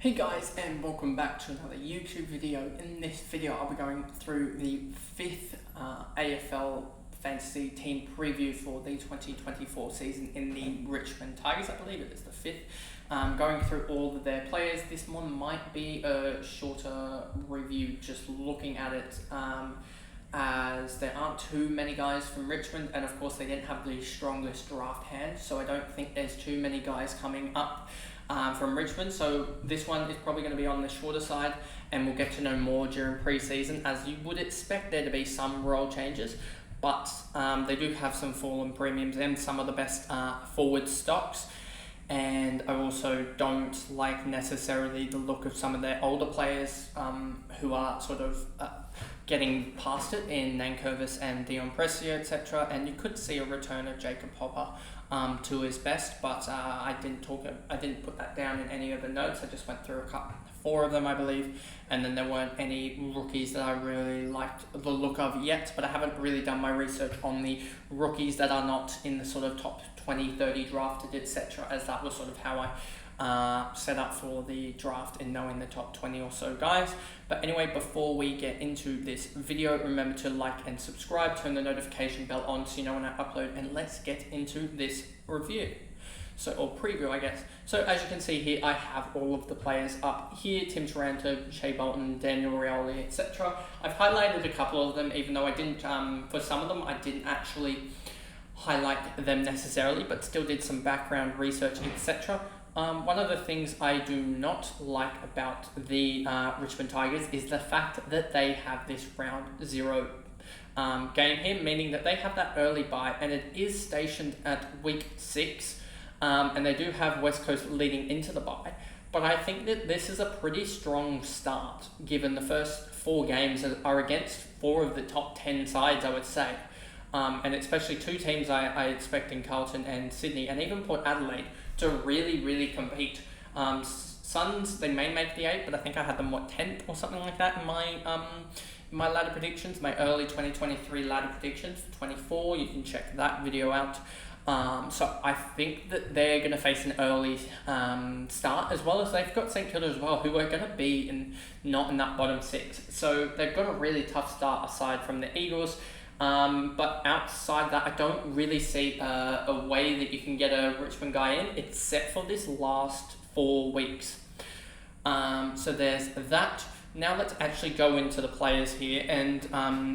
Hey guys, and welcome back to another YouTube video. In this video I'll be going through the 5th AFL fantasy team preview for the 2024 season in the Richmond Tigers. I believe it is the 5th. Going through all of their players. This one might be a shorter review, just looking at it, as there aren't too many guys from Richmond, and of course they didn't have the strongest draft hand, so I don't think there's too many guys coming up from Richmond. So this one is probably going to be on the shorter side, and we'll get to know more during pre-season, as you would expect there to be some role changes, but they do have some fallen premiums and some of the best forward stocks. And I also don't like necessarily the look of some of their older players who are sort of getting past it in Nankervis and Dion Presio, etc. And you could see a return of Jacob Hopper to his best, but I didn't put that down in any of the notes. I just went through four of them, I believe, and then there weren't any rookies that I really liked the look of yet, but I haven't really done my research on the rookies that are not in the sort of top 20, 30 drafted, etc., as that was sort of how I set up for the draft in knowing the top 20 or so guys. But anyway, before we get into this video, remember to like and subscribe, turn the notification bell on so you know when I upload, and let's get into this review. So, or preview, I guess. So as you can see here, I have all of the players up here: Tim Taranto, Shea Bolton, Daniel Rioli, etc. I've highlighted a couple of them, even though I didn't, for some of them, I didn't actually highlight them necessarily, but still did some background research, etc. One of the things I do not like about the Richmond Tigers is the fact that they have this round 0 game here, meaning that they have that early bye, and it is stationed at week 6. And they do have West Coast leading into the bye, but I think that this is a pretty strong start, given the first 4 games are against 4 of the top 10 sides, I would say. And especially 2 teams I expect in Carlton and Sydney, and even Port Adelaide, to really compete. Suns, they may make the 8, but I think I had them, 10th or something like that in my ladder predictions, my early 2023 ladder predictions for 24. You can check that video out. So I think that they're going to face an early start, as well as they've got St Kilda as well, who are going to be not in that bottom 6. So they've got a really tough start aside from the Eagles. But outside that, I don't really see a way that you can get a Richmond guy in, except for this last 4 weeks. So there's that. Now let's actually go into the players here, and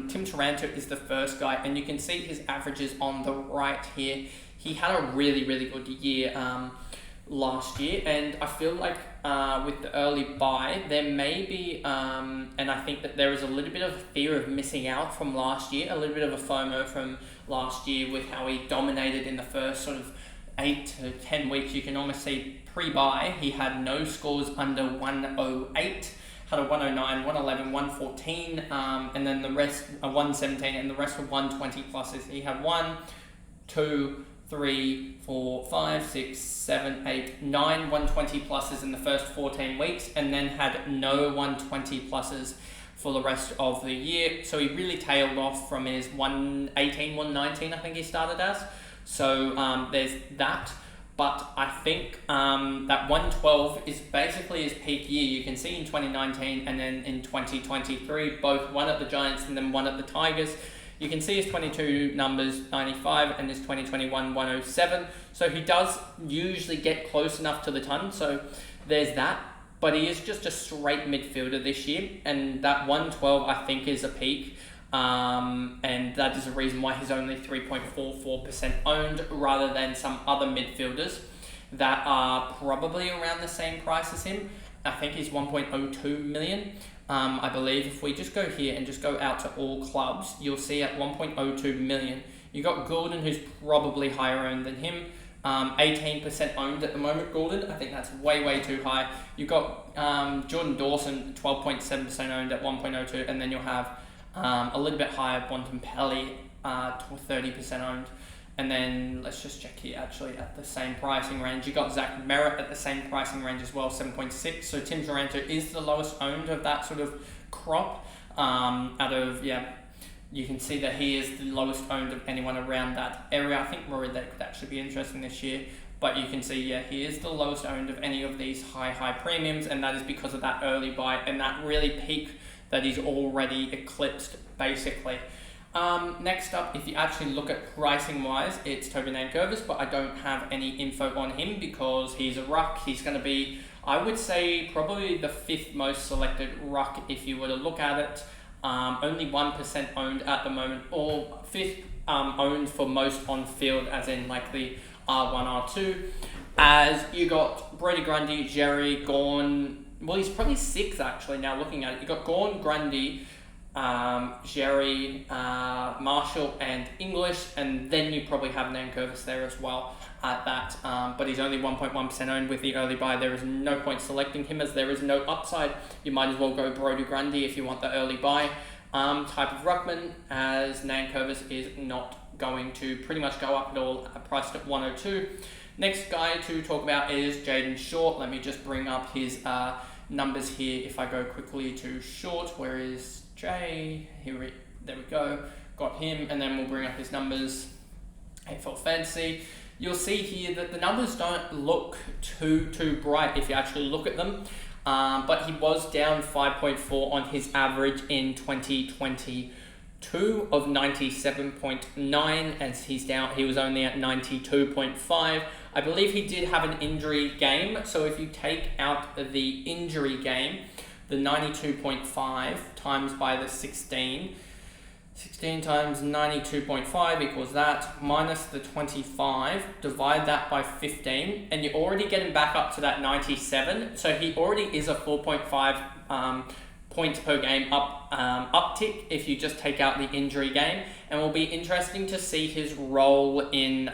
Tim Taranto is the first guy, and you can see his averages on the right here. He had a really good year last year, and I feel like with the early bye, there may be, and I think that there is a little bit of fear of missing out from last year, a little bit of a FOMO from last year with how he dominated in the first sort of 8 to 10 weeks. You can almost see pre-bye, he had no scores under 108, had a 109, 111, 114, and then the rest, a 117, and the rest were 120 pluses. He had 1, 2, 3, 4, 5, 6, 7, 8, 9 120 pluses in the first 14 weeks, and then had no 120 pluses for the rest of the year. So he really tailed off from his 118, 119, I think he started as. So there's that. But I think that 112 is basically his peak year. You can see in 2019 and then in 2023, both one at the Giants and then one at the Tigers. You can see his 22 numbers, 95, and his 2021, 107. So he does usually get close enough to the ton. So there's that. But he is just a straight midfielder this year. And that 112, I think, is a peak. And that is the reason why he's only 3.44% owned, rather than some other midfielders that are probably around the same price as him. I think he's 1.02 million. I believe if we just go here and just go out to all clubs, you'll see at 1.02 million. You got Gordon, who's probably higher owned than him. 18% owned at the moment, Gordon. I think that's way too high. You've got Jordan Dawson, 12.7% owned at 1.02, and then you'll have a little bit higher, Bontempelli, 30% owned. And then let's just check here, actually, at the same pricing range. You got Zach Merritt at the same pricing range as well, 7.6. So Tim Taranto is the lowest owned of that sort of crop. You can see that he is the lowest owned of anyone around that area. I think Rory, that could actually be interesting this year. But you can see, yeah, he is the lowest owned of any of these high premiums, and that is because of that early buy and that really peak that he's already eclipsed, basically. Next up, if you actually look at pricing wise, it's Toby Nankervis, but I don't have any info on him because he's a ruck. He's going to be, I would say, probably the 5th most selected ruck if you were to look at it. Only 1% owned at the moment, or 5th owned for most on field, as in like the R1, R2. As you got Brody Grundy, Jerry, Gawn. Well, he's probably 6th actually now looking at it. You got Gawn, Grundy, Jerry, Marshall, and English, and then you probably have Nankervis there as well at that. But he's only 1.1% owned with the early buy. There is no point selecting him as there is no upside. You might as well go Brody Grundy if you want the early buy type of ruckman, as Nankervis is not going to pretty much go up at all, priced at 102. Next guy to talk about is Jayden Short. Let me just bring up his numbers here. If I go quickly to Short, where is Jay? There we go. Got him, and then we'll bring up his numbers. AFL Fantasy. You'll see here that the numbers don't look too bright if you actually look at them. But he was down 5.4 on his average in 2022 of 97.9, as he was only at 92.5. I believe he did have an injury game, so if you take out the injury game, the 92.5 times by the 16 times 92.5 equals that, minus the 25, divide that by 15, and you're already getting back up to that 97, so he already is a 4.5 points per game uptick if you just take out the injury game, and will be interesting to see his role in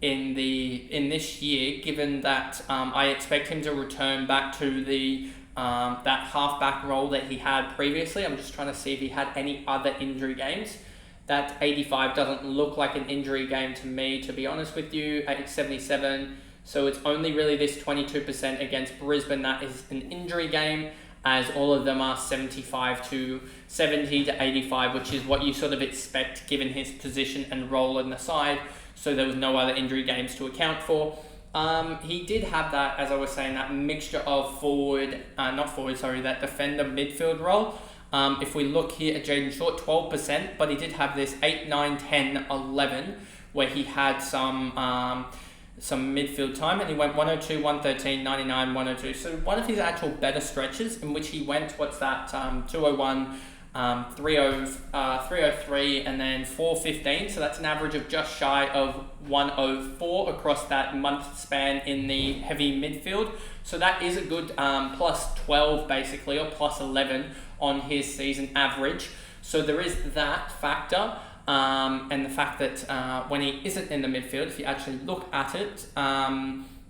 this year, given that I expect him to return back to the that halfback role that he had previously. I'm just trying to see if he had any other injury games. That 85 doesn't look like an injury game to me, to be honest with you. At 77, so it's only really this 22% against Brisbane that is an injury game, as all of them are 75 to 70 to 85, which is what you sort of expect given his position and role in the side. So there was no other injury games to account for. He did have that, as I was saying, that mixture of that defender midfield role. If we look here at Jayden Short, 12%, but he did have this 8, 9, 10, 11, where he had some midfield time, and he went 102, 113, 99, 102. So one of his actual better stretches in which he went, 201, 303, and then 415. So that's an average of just shy of 104 across that month span in the heavy midfield. So that is a good plus 12 basically, or plus 11 on his season average. So there is that factor. And the fact that when he isn't in the midfield, if you actually look at it,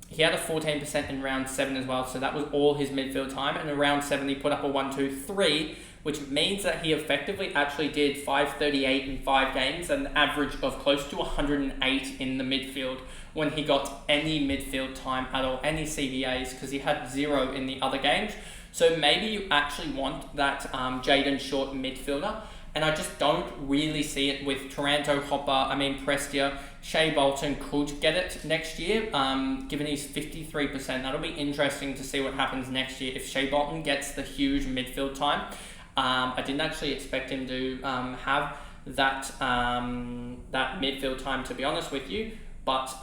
he had a 14% in round 7 as well, so that was all his midfield time, and in round 7 he put up a 1-2-3, which means that he effectively actually did 538 in 5 games, an average of close to 108 in the midfield when he got any midfield time at all, any CBAs, because he had 0 in the other games. So maybe you actually want that Jayden Short midfielder, and I just don't really see it with Taranto, Hopper, Prestia. Shea Bolton could get it next year, given he's 53%. That'll be interesting to see what happens next year if Shea Bolton gets the huge midfield time. I didn't actually expect him to have that midfield time, to be honest with you, but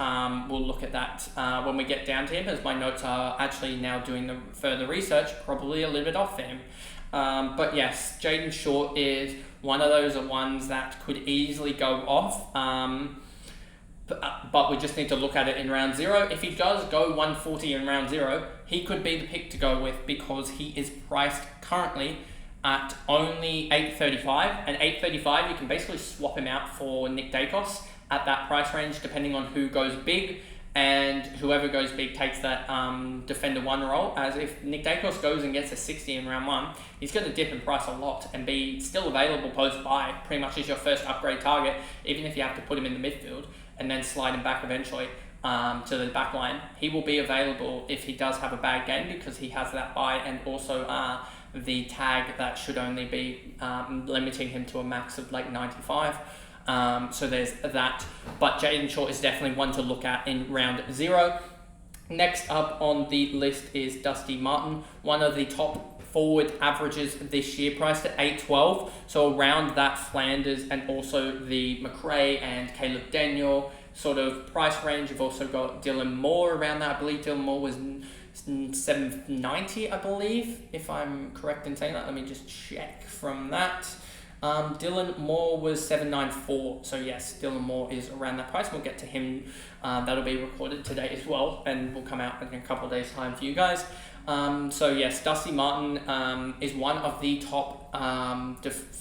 we'll look at that when we get down to him, as my notes are actually now doing the further research, probably a little bit off for him. But yes, Jayden Short is one of those ones that could easily go off, but we just need to look at it in round 0. If he does go 140 in round 0, he could be the pick to go with, because he is priced currently at only 835, and 835 you can basically swap him out for Nick Dacos at that price range, depending on who goes big, and whoever goes big takes that defender 1 role. As if Nick Dacos goes and gets a 60 in round 1, he's going to dip in price a lot and be still available post-buy, pretty much as your first upgrade target, even if you have to put him in the midfield and then slide him back eventually to the back line. He will be available if he does have a bad game, because he has that buy and also the tag that should only be limiting him to a max of like 95. So there's that. But Jaden Short is definitely one to look at in round 0. Next up on the list is Dusty Martin, one of the top forward averages this year, priced at 8.12. So around that Flanders and also the McRae and Caleb Daniel sort of price range. You've also got Dylan Moore around that. I believe Dylan Moore was $7.90, I believe, if I'm correct in saying that. Let me just check from that. Dylan Moore was $7.94. So yes, Dylan Moore is around that price. We'll get to him. That'll be recorded today as well, and will come out in a couple of days' time for you guys. So yes, Dusty Martin is one of the top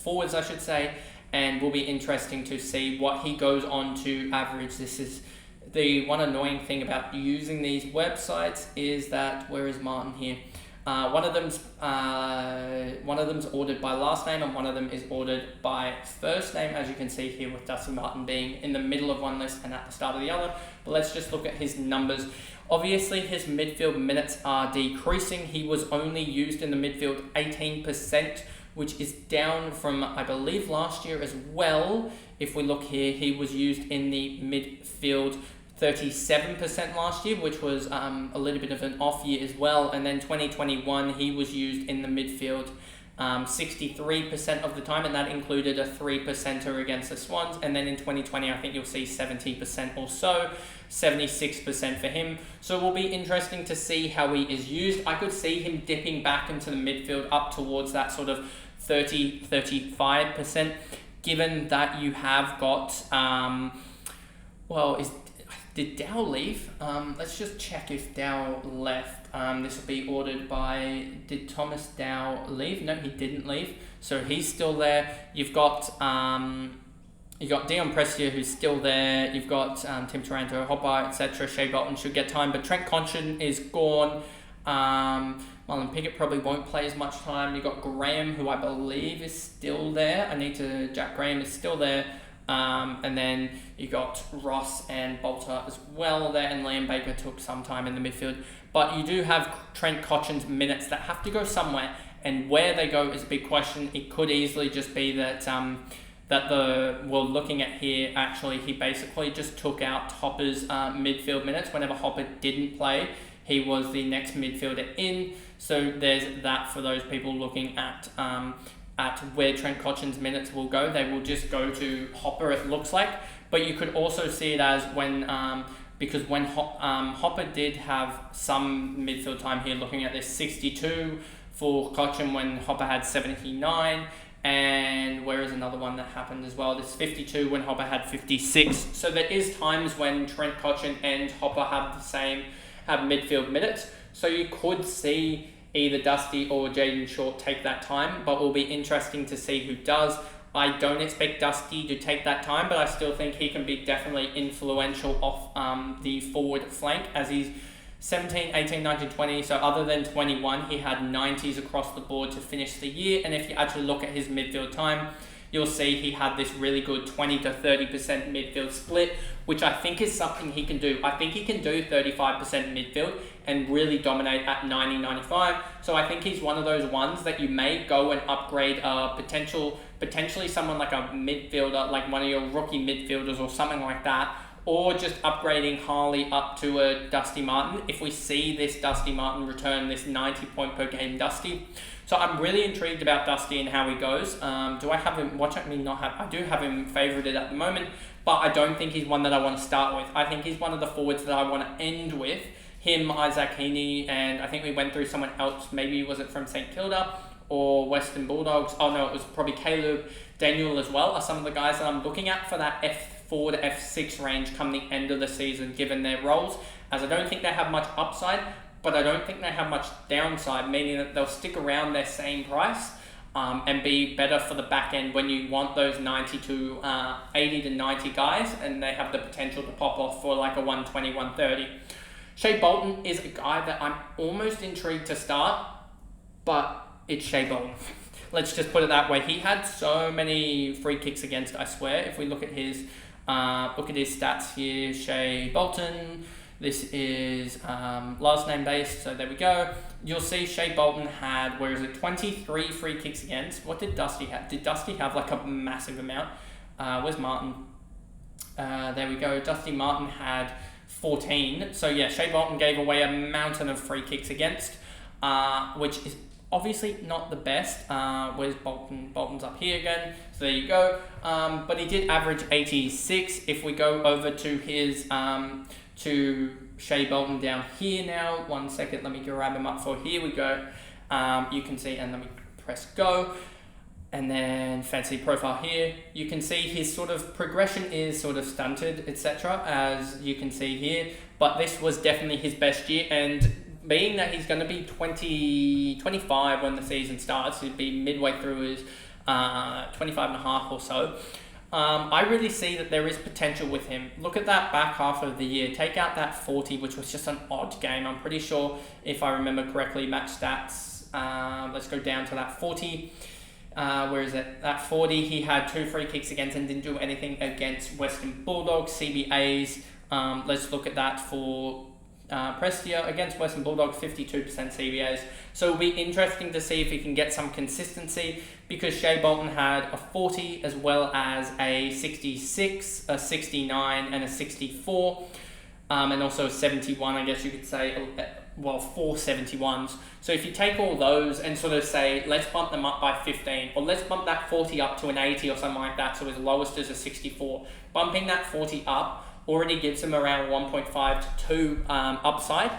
forwards, I should say, and will be interesting to see what he goes on to average. This is the one annoying thing about using these websites is that, where is Martin here? One of them's ordered by last name and one of them is ordered by first name, as you can see here with Dusty Martin being in the middle of one list and at the start of the other. But let's just look at his numbers. Obviously, his midfield minutes are decreasing. He was only used in the midfield 18%, which is down from, I believe, last year as well. If we look here, he was used in the midfield 37% last year, which was a little bit of an off year as well. And then 2021, he was used in the midfield 63% of the time, and that included a 3%er against the Swans. And then in 2020, I think you'll see 70% or so, 76% for him. So it will be interesting to see how he is used. I could see him dipping back into the midfield up towards that sort of 30-35%, given that you have got, did Dow leave? Let's just check if Dow left. This will be ordered by, did Thomas Dow leave? No, he didn't leave. So he's still there. You've got Dion Prestia, who's still there. You've got Tim Taranto, Hopper, etc. Shea Bolton should get time, but Trent Cotchin is gone. Marlon Pickett probably won't play as much time. You've got Graham, who I believe is still there. Jack Graham is still there. And then you got Ross and Bolter as well there, and Liam Baker took some time in the midfield. But you do have Trent Cotchin's minutes that have to go somewhere, and where they go is a big question. It could easily just be that we're looking at here, actually, he basically just took out Hopper's midfield minutes. Whenever Hopper didn't play, he was the next midfielder in. So there's that for those people looking at where Trent Cotchin's minutes will go. They will just go to Hopper, it looks like. But you could also see it as when, because when Hopper did have some midfield time here, looking at this 62 for Cotchin when Hopper had 79. And where is another one that happened as well? This 52 when Hopper had 56. So there is times when Trent Cotchin and Hopper have midfield minutes. So you could see either Dusty or Jaden Short take that time, but it will be interesting to see who does. I don't expect Dusty to take that time, but I still think he can be definitely influential off the forward flank, as he's 17, 18, 19, 20. So other than 21, he had 90s across the board to finish the year. And if you actually look at his midfield time, you'll see he had this really good 20 to 30% midfield split, which I think is something he can do. I think he can do 35% midfield and really dominate at 90, 95. So I think he's one of those ones that you may go and upgrade potentially someone like a midfielder, like one of your rookie midfielders or something like that, or just upgrading Harley up to a Dusty Martin if we see this Dusty Martin return this 90 point per game Dusty. So I'm really intrigued about Dusty and how he goes. Do I have him, I do have him favorited at the moment, but I don't think he's one that I want to start with. I think he's one of the forwards that I want to end with. Him, Isaac Heaney, and I think we went through someone else, maybe was it from St Kilda or Western Bulldogs? Oh no, it was probably Caleb Daniel as well, are some of the guys that I'm looking at for that F4 to F6 range come the end of the season, given their roles, as I don't think they have much upside, but I don't think they have much downside, meaning that they'll stick around their same price and be better for the back end when you want those 80 to 90 guys, and they have the potential to pop off for like a 120, 130. Shea Bolton is a guy that I'm almost intrigued to start, but it's Shea Bolton. Let's just put it that way. He had so many free kicks against, I swear. If we look at his stats here, Shea Bolton. This is last name based, so there we go. You'll see Shea Bolton had, 23 free kicks against. What did Dusty have? Did Dusty have like a massive amount? Where's Martin? There we go. Dusty Martin had 14. So yeah, Shea Bolton gave away a mountain of free kicks against, which is obviously not the best. Where's Bolton? Bolton's up here again. So there you go. But he did average 86. If we go over to his to Shea Bolton down here now. 1 second, let me grab him up for here we go. You can see, and let me press go. And then fancy profile here. You can see his sort of progression is sort of stunted, etc. as you can see here. But this was definitely his best year, and being that he's going to be 25 when the season starts, he'd be midway through his 25 and a half or so. I really see that there is potential with him. Look at that back half of the year. Take out that 40, which was just an odd game. I'm pretty sure, if I remember correctly, match stats. Let's go down to that 40. Where is it? At 40, he had 2 free kicks against and didn't do anything against Western Bulldogs, CBAs. Let's look at that for Prestia against Western Bulldogs, 52% CBAs. So it'll be interesting to see if he can get some consistency, because Shea Bolton had a 40 as well as a 66, a 69 and a 64, and also a 71, I guess you could say. Well, 4 71s. So if you take all those and sort of say, let's bump them up by 15, or let's bump that 40 up to an 80 or something like that, so as lowest as a 64, bumping that 40 up already gives them around 1.5 to 2 upside,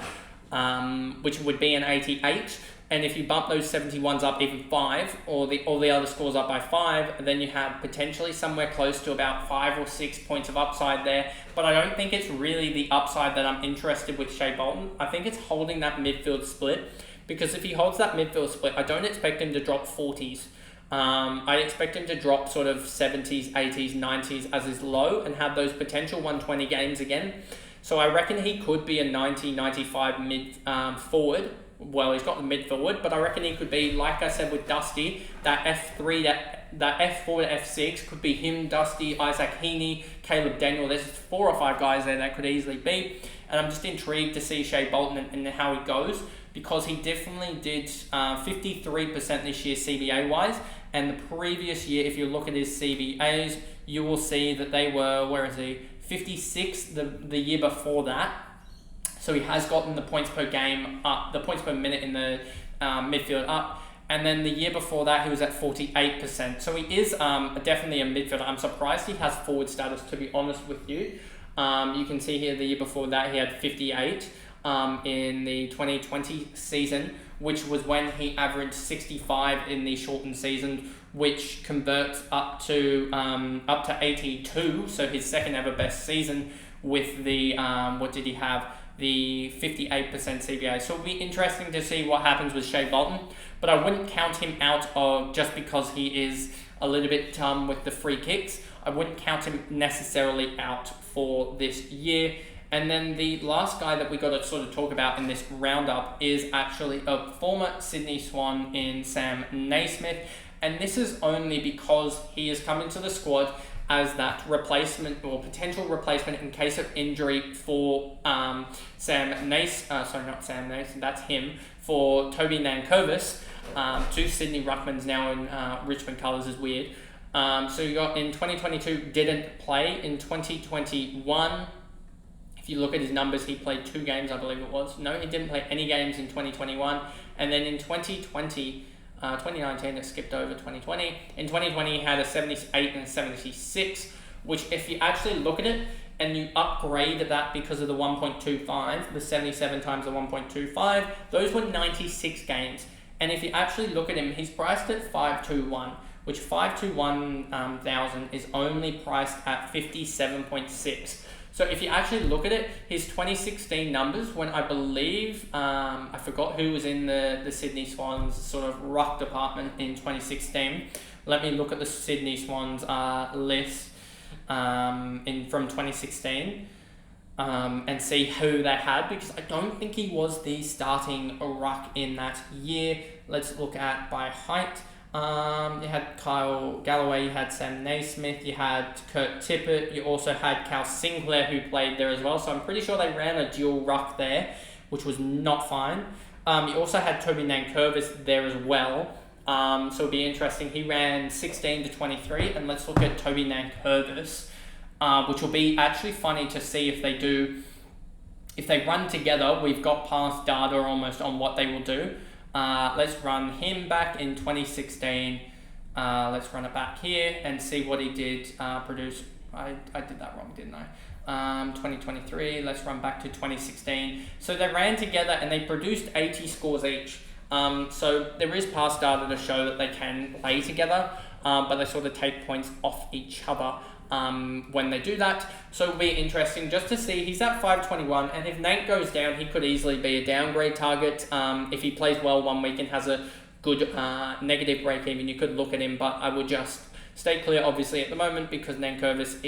which would be an 88. And if you bump those 71s up even 5, or the other scores up by 5, then you have potentially somewhere close to about 5 or 6 points of upside there. But I don't think it's really the upside that I'm interested with Shea Bolton. I think it's holding that midfield split, because if he holds that midfield split, I don't expect him to drop 40s. I expect him to drop sort of 70s, 80s, 90s as his low, and have those potential 120 games again. So I reckon he could be a 90, 95 mid forward. Well, he's got the mid forward, but I reckon he could be, like I said with Dusty, that F3, that F4 to F6 could be him, Dusty, Isaac Heaney, Caleb Daniel. There's 4 or 5 guys there that could easily be. And I'm just intrigued to see Shea Bolton and how he goes, because he definitely did 53% this year CBA-wise. And the previous year, if you look at his CBAs, you will see that they were, 56 the year before that. So he has gotten the points per game up, the points per minute in the midfield up. And then the year before that, he was at 48%. So he is definitely a midfielder. I'm surprised he has forward status, to be honest with you. You can see here the year before that, he had 58 in the 2020 season, which was when he averaged 65 in the shortened season, which converts up to 82. So his second ever best season with the, what did he have? The 58% CBA. So it'll be interesting to see what happens with Shea Bolton, but I wouldn't count him out of just because he is a little bit with the free kicks. I wouldn't count him necessarily out for this year. And then the last guy that we got to sort of talk about in this roundup is actually a former Sydney Swan in Sam Naismith, and this is only because he has come into the squad as that replacement or potential replacement in case of injury for Sam Nace, not Sam Nace, that's him, for Toby Nankervis. 2 Sydney Ruckmans now in Richmond colours is weird. So you got in 2022, didn't play. In 2021, if you look at his numbers, he played 2 games, I believe it was. No, he didn't play any games in 2021. And then in 2019, it skipped over 2020. In 2020, he had a 78 and 76, which if you actually look at it and you upgrade that because of the 1.25, the 77 times the 1.25, those were 96 games. And if you actually look at him, he's priced at 521, which 521,000 is only priced at 57.6. So if you actually look at it, his 2016 numbers, when I believe, I forgot who was in the Sydney Swans sort of ruck department in 2016. Let me look at the Sydney Swans list from 2016 and see who they had, because I don't think he was the starting ruck in that year. Let's look at by height. You had Kyle Galloway, you had Sam Naismith, you had Kurt Tippett, you also had Cal Sinclair who played there as well, so I'm pretty sure they ran a dual ruck there, which was not fine. You also had Toby Nankervis there as well, So it'll be interesting. He ran 16 to 23, and let's look at Toby Nankervis, which will be actually funny to see if they do. If they run together, we've got past data almost on what they will do. Let's run him back in 2016. Let's run it back here and see what he did produce. I did that wrong, didn't I? 2023, let's run back to 2016. So they ran together and they produced 80 scores each. So there is past data to show that they can play together, but they sort of take points off each other when they do that. So it'll be interesting just to see. He's at 521, and if Nate goes down, he could easily be a downgrade target. If he plays well 1 week and has a good negative break even, you could look at him, but I would just stay clear obviously at the moment, because Nankervis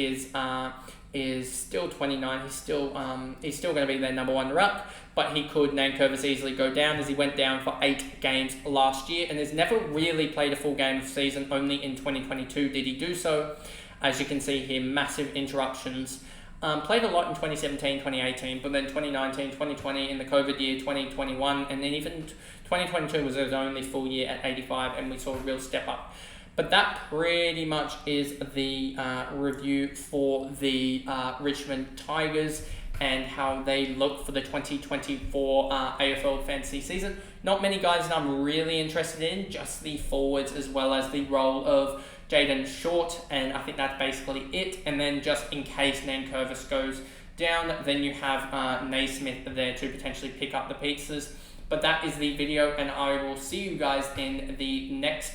is still 29. He's still going to be their number 1 ruck, but Nankervis easily go down, as he went down for 8 games last year and has never really played a full game of season. Only in 2022 did he do so. As you can see here, massive interruptions. Played a lot in 2017, 2018, but then 2019, 2020 in the COVID year, 2021, and then even 2022 was his only full year at 85, and we saw a real step up. But that pretty much is the review for the Richmond Tigers and how they look for the 2024 AFL fantasy season. Not many guys that I'm really interested in, just the forwards as well as the role of Jaden Short, and I think that's basically it. And then just in case Nankervis goes down, then you have Naismith there to potentially pick up the pieces. But that is the video, and I will see you guys in the next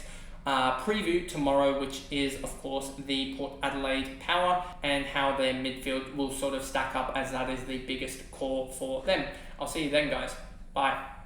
preview tomorrow, which is of course the Port Adelaide Power and how their midfield will sort of stack up, as that is the biggest core for them. I'll see you then, guys. Bye.